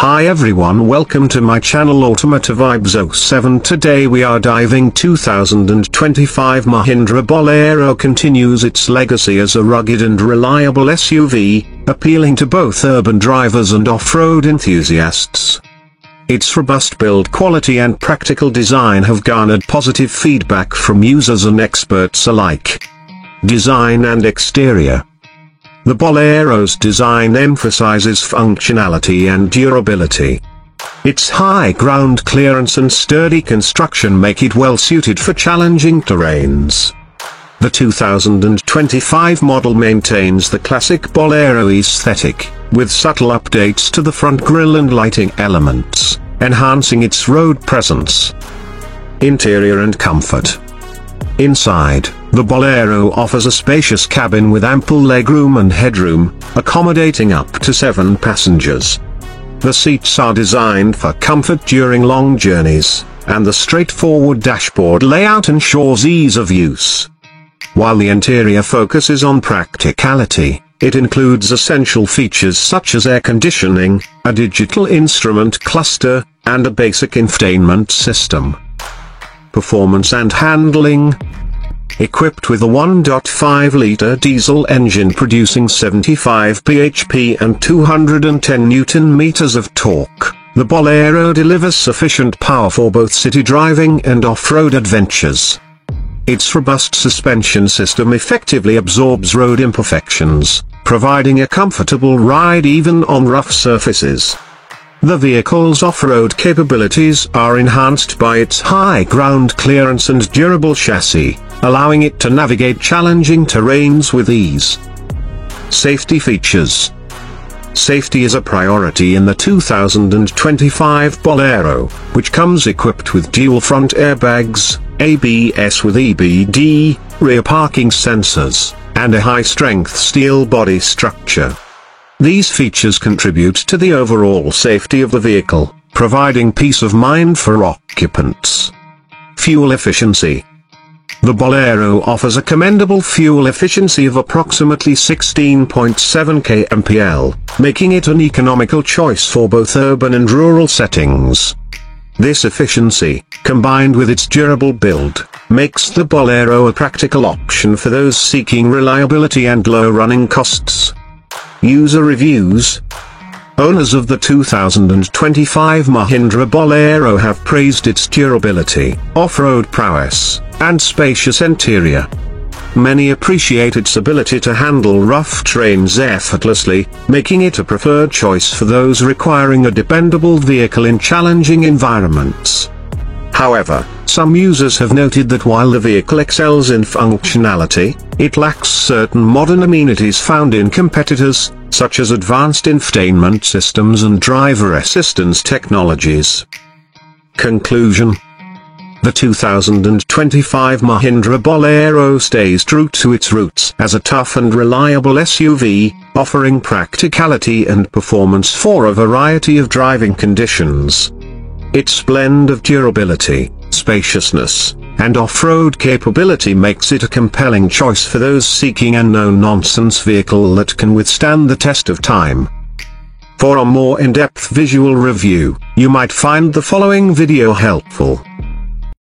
Hi everyone, welcome to my channel Automotive Vibes 07. Today we are diving 2025 Mahindra Bolero continues its legacy as a rugged and reliable SUV, appealing to both urban drivers and off-road enthusiasts. Its robust build quality and practical design have garnered positive feedback from users and experts alike. Design and exterior. The Bolero's design emphasizes functionality and durability. Its high ground clearance and sturdy construction make it well suited for challenging terrains. The 2025 model maintains the classic Bolero aesthetic, with subtle updates to the front grille and lighting elements, enhancing its road presence. Interior and comfort. Inside, the Bolero offers a spacious cabin with ample legroom and headroom, accommodating up to 7 passengers. The seats are designed for comfort during long journeys, and the straightforward dashboard layout ensures ease of use. While the interior focuses on practicality, it includes essential features such as air conditioning, a digital instrument cluster, and a basic infotainment system. Performance and handling. Equipped with a 1.5-liter diesel engine producing 75 bhp and 210 Nm of torque, the Bolero delivers sufficient power for both city driving and off-road adventures. Its robust suspension system effectively absorbs road imperfections, providing a comfortable ride even on rough surfaces. The vehicle's off-road capabilities are enhanced by its high ground clearance and durable chassis, allowing it to navigate challenging terrains with ease. Safety features. Safety is a priority in the 2025 Bolero, which comes equipped with dual front airbags, ABS with EBD, rear parking sensors, and a high-strength steel body structure. These features contribute to the overall safety of the vehicle, providing peace of mind for occupants. Fuel efficiency. The Bolero offers a commendable fuel efficiency of approximately 16.7 kmpl, making it an economical choice for both urban and rural settings. This efficiency, combined with its durable build, makes the Bolero a practical option for those seeking reliability and low running costs. User reviews. Owners of the 2025 Mahindra Bolero have praised its durability, off-road prowess, and spacious interior. Many appreciate its ability to handle rough terrains effortlessly, making it a preferred choice for those requiring a dependable vehicle in challenging environments. However, some users have noted that while the vehicle excels in functionality, it lacks certain modern amenities found in competitors, such as advanced infotainment systems and driver assistance technologies. Conclusion. The 2025 Mahindra Bolero stays true to its roots as a tough and reliable SUV, offering practicality and performance for a variety of driving conditions. Its blend of durability, spaciousness, and off-road capability makes it a compelling choice for those seeking a no-nonsense vehicle that can withstand the test of time. For a more in-depth visual review, you might find the following video helpful.